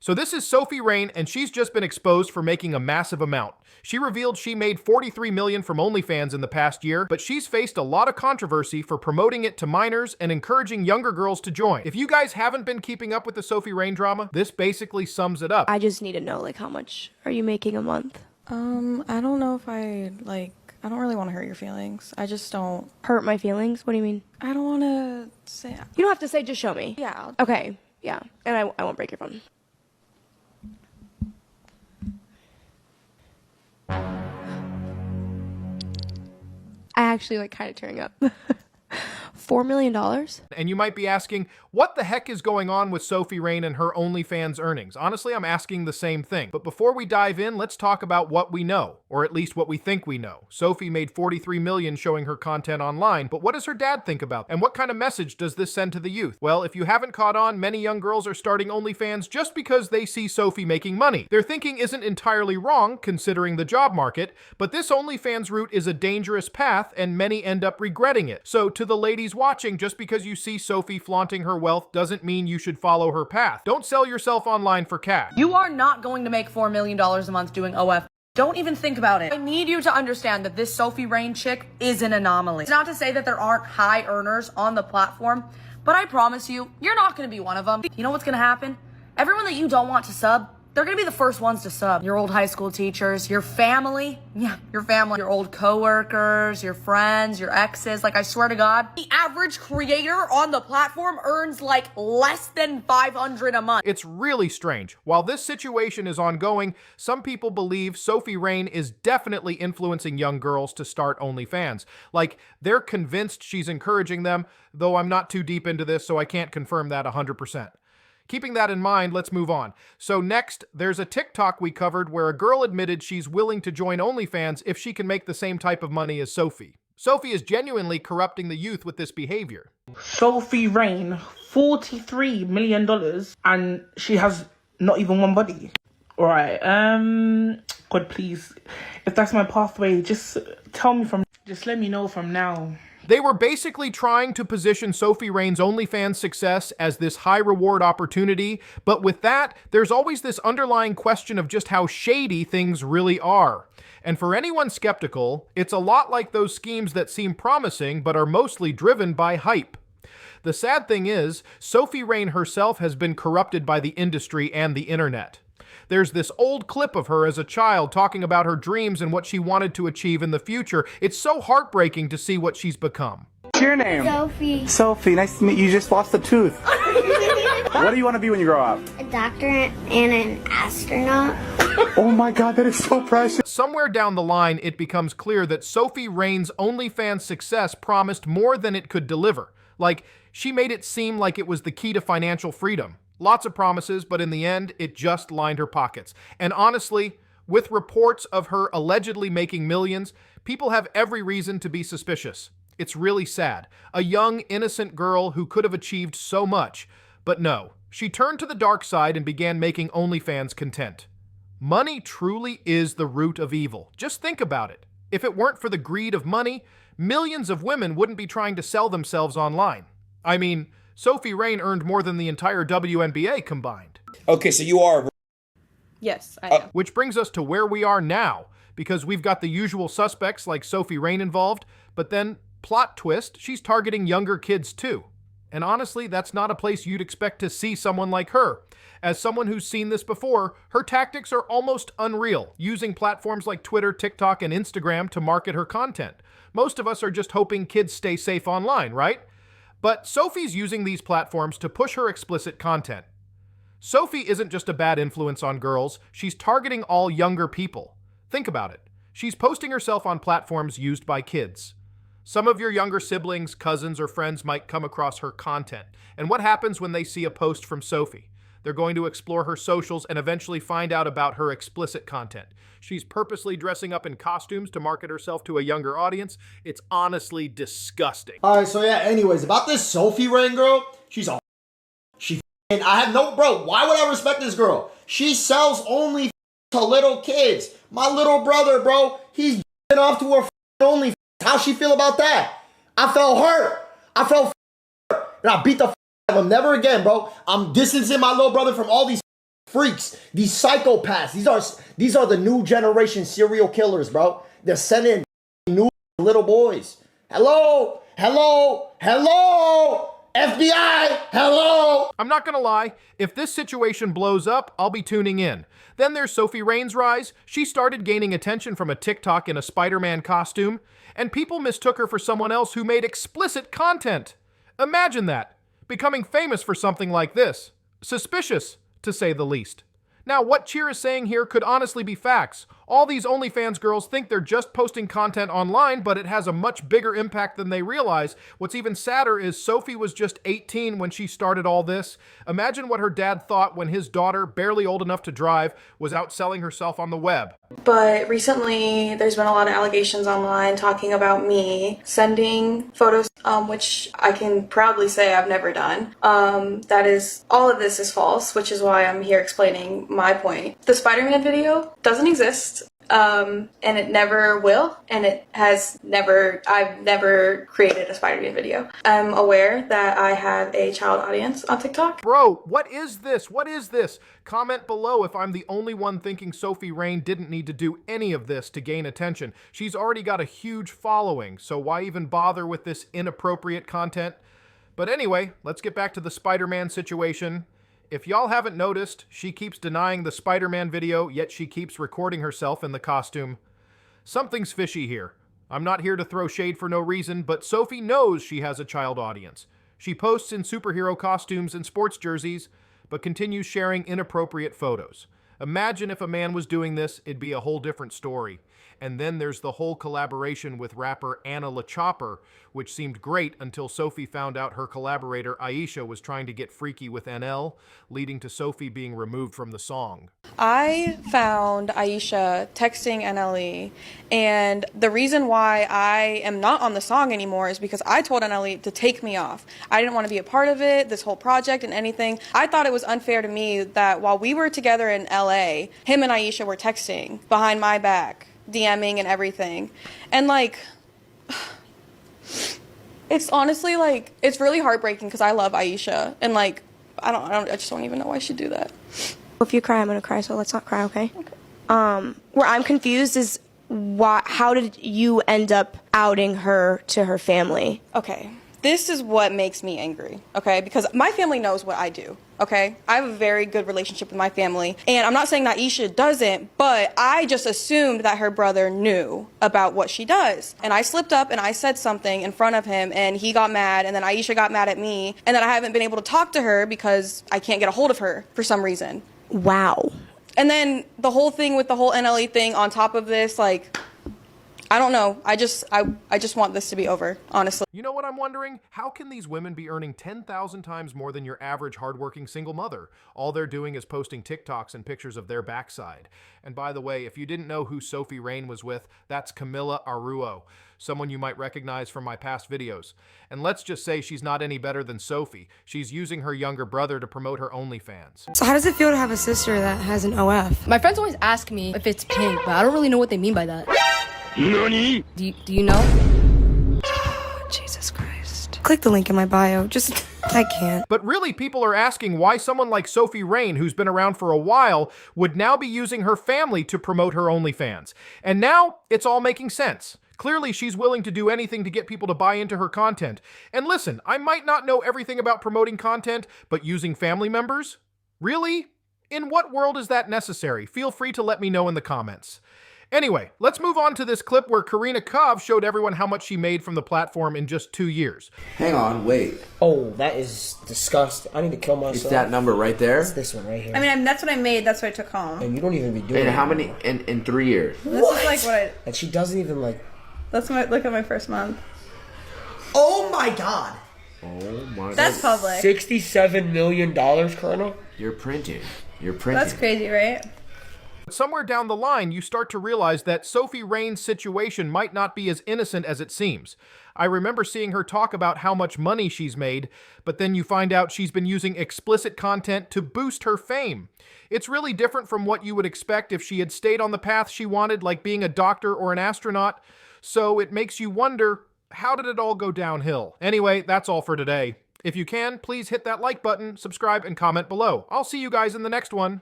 So this is Sophie Rain, and she's just been exposed for making a massive amount. She revealed she made $43 million from OnlyFans in the past year, but she's faced a lot of controversy for promoting it to minors and encouraging younger girls to join. If you guys haven't been keeping up with the Sophie Rain drama, this basically sums it up. I just need to know, like, how much are you making a month? I don't know if I don't really want to hurt your feelings. I just don't. Hurt my feelings? What do you mean? I don't want to say. You don't have to say, just show me. Yeah. Okay, yeah. And I won't break your phone. I actually like kind of tearing up. $4 million? And you might be asking, what the heck is going on with Sophie Rain and her OnlyFans earnings? Honestly, I'm asking the same thing. But before we dive in, let's talk about what we know, or at least what we think we know. Sophie made $43 million showing her content online, but what does her dad think about it? And what kind of message does this send to the youth? Well, if you haven't caught on, many young girls are starting OnlyFans just because they see Sophie making money. Their thinking isn't entirely wrong, considering the job market, but this OnlyFans route is a dangerous path, and many end up regretting it. So to the ladies watching, just because you see Sophie flaunting her wealth doesn't mean you should follow her path. Don't sell yourself online for cash. You are not going to make $4 million a month doing OF. Don't even think about it. I need you to understand that this Sophie Rain chick is an anomaly. It's not to say that there aren't high earners on the platform, but I promise you, you're not going to be one of them. You know what's going to happen? Everyone that you don't want to sub, they're going to be the first ones to sub. Your old high school teachers, your family, your old coworkers, your friends, your exes. Like, I swear to God, the average creator on the platform earns like less than $500 a month. It's really strange. While this situation is ongoing, some people believe Sophie Rain is definitely influencing young girls to start OnlyFans. Like, they're convinced she's encouraging them, though I'm not too deep into this, so I can't confirm that 100%. Keeping that in mind, let's move on. So next, there's a TikTok we covered where a girl admitted she's willing to join OnlyFans if she can make the same type of money as Sophie. Sophie is genuinely corrupting the youth with this behavior. Sophie Rain, $43 million, and she has not even one body. Alright, God please, if that's my pathway, just let me know from now. They were basically trying to position Sophie Rain's OnlyFans success as this high-reward opportunity, but with that, there's always this underlying question of just how shady things really are. And for anyone skeptical, it's a lot like those schemes that seem promising but are mostly driven by hype. The sad thing is, Sophie Rain herself has been corrupted by the industry and the internet. There's this old clip of her as a child talking about her dreams and what she wanted to achieve in the future. It's so heartbreaking to see what she's become. What's your name? Sophie. Sophie, nice to meet you. You just lost a tooth. What do you want to be when you grow up? A doctor and an astronaut. Oh my God, that is so precious. Somewhere down the line, it becomes clear that Sophie Rain's OnlyFans success promised more than it could deliver. Like, she made it seem like it was the key to financial freedom. Lots of promises, but in the end, it just lined her pockets. And honestly, with reports of her allegedly making millions, people have every reason to be suspicious. It's really sad. A young, innocent girl who could have achieved so much. But no, she turned to the dark side and began making OnlyFans content. Money truly is the root of evil. Just think about it. If it weren't for the greed of money, millions of women wouldn't be trying to sell themselves online. I mean, Sophie Rain earned more than the entire WNBA combined. Okay, so you are... Yes, I am. Which brings us to where we are now, because we've got the usual suspects like Sophie Rain involved, but then, plot twist, she's targeting younger kids too. And honestly, that's not a place you'd expect to see someone like her. As someone who's seen this before, her tactics are almost unreal, using platforms like Twitter, TikTok, and Instagram to market her content. Most of us are just hoping kids stay safe online, right? But Sophie's using these platforms to push her explicit content. Sophie isn't just a bad influence on girls, she's targeting all younger people. Think about it. She's posting herself on platforms used by kids. Some of your younger siblings, cousins, or friends might come across her content. And what happens when they see a post from Sophie? They're going to explore her socials and eventually find out about her explicit content. She's purposely dressing up in costumes to market herself to a younger audience. It's honestly disgusting. Alright, so yeah, anyways, about this Sophie Rain girl, she's a and I have no, bro, why would I respect this girl? She sells only to little kids. My little brother, bro, he's off to her only. How she feel about that? I felt hurt. I felt and I beat the out of him. Never again, bro. I'm distancing my little brother from all these freaks, these psychopaths. These are the new generation serial killers, bro. They're sending new little boys. Hello, FBI, hello. I'm not gonna lie, if this situation blows up, I'll be tuning in. Then there's Sophie Rain's rise. She started gaining attention from a TikTok in a Spider-Man costume, and people mistook her for someone else who made explicit content. Imagine that, becoming famous for something like this. Suspicious, to say the least. Now, what Cheer is saying here could honestly be facts. All these OnlyFans girls think they're just posting content online, but it has a much bigger impact than they realize. What's even sadder is Sophie was just 18 when she started all this. Imagine what her dad thought when his daughter, barely old enough to drive, was out selling herself on the web. But recently, there's been a lot of allegations online talking about me sending photos, which I can proudly say I've never done. All of this is false, which is why I'm here explaining my point. The Spider-Man video doesn't exist. And it never will, and I've never created a Spider-Man video. I'm aware that I have a child audience on TikTok. Bro, what is this? What is this? Comment below if I'm the only one thinking Sophie Rain didn't need to do any of this to gain attention. She's already got a huge following, so why even bother with this inappropriate content? But anyway, let's get back to the Spider-Man situation. If y'all haven't noticed, she keeps denying the Spider-Man video, yet she keeps recording herself in the costume. Something's fishy here. I'm not here to throw shade for no reason, but Sophie knows she has a child audience. She posts in superhero costumes and sports jerseys, but continues sharing inappropriate photos. Imagine if a man was doing this, it'd be a whole different story. And then there's the whole collaboration with rapper Anna LaChopper, which seemed great until Sophie found out her collaborator Aisha was trying to get freaky with NL, leading to Sophie being removed from the song. I found Aisha texting NLE, and the reason why I am not on the song anymore is because I told NLE to take me off. I didn't want to be a part of it, this whole project and anything. I thought it was unfair to me that while we were together in LA, him and Aisha were texting behind my back, DMing and everything. And like, it's honestly like, it's really heartbreaking because I love Aisha, and like, I just don't even know why she'd do that. If you cry, I'm gonna cry, so let's not cry, okay? Where I'm confused is how did you end up outing her to her family? Okay, this is what makes me angry, okay? Because my family knows what I do, okay? I have a very good relationship with my family, and I'm not saying that Aisha doesn't, but I just assumed that her brother knew about what she does. And I slipped up and I said something in front of him, and he got mad, and then Aisha got mad at me, and then I haven't been able to talk to her because I can't get a hold of her for some reason. Wow. And then the whole thing with the whole NLE thing on top of this, like, I don't know. I just want this to be over, honestly. You know what I'm wondering? How can these women be earning 10,000 times more than your average hardworking single mother? All they're doing is posting TikToks and pictures of their backside. And by the way, if you didn't know who Sophie Rain was with, that's Camila Arruo, someone you might recognize from my past videos. And let's just say she's not any better than Sophie. She's using her younger brother to promote her OnlyFans. So how does it feel to have a sister that has an OF? My friends always ask me if it's pink, but I don't really know what they mean by that. NANI? Do you know? Jesus Christ. Click the link in my bio. I can't. But really, people are asking why someone like Sophie Rain, who's been around for a while, would now be using her family to promote her OnlyFans. And now, it's all making sense. Clearly, she's willing to do anything to get people to buy into her content. And listen, I might not know everything about promoting content, but using family members? Really? In what world is that necessary? Feel free to let me know in the comments. Anyway, let's move on to this clip where Karina Kov showed everyone how much she made from the platform in just 2 years. Hang on, wait. Oh, that is disgusting. I need to kill myself. It's that number right there? It's this one right here. I mean, that's what I made. That's what I took home. And you don't even be doing it. And how many in 3 years? This is like what I... And she doesn't even like... Look at my first month. Oh my god. Oh my. That's public. $67 million, Colonel? You're printing. That's crazy, right? Somewhere down the line, you start to realize that Sophie Rain's situation might not be as innocent as it seems. I remember seeing her talk about how much money she's made, but then you find out she's been using explicit content to boost her fame. It's really different from what you would expect if she had stayed on the path she wanted, like being a doctor or an astronaut. So it makes you wonder, how did it all go downhill? Anyway, that's all for today. If you can, please hit that like button, subscribe, and comment below. I'll see you guys in the next one.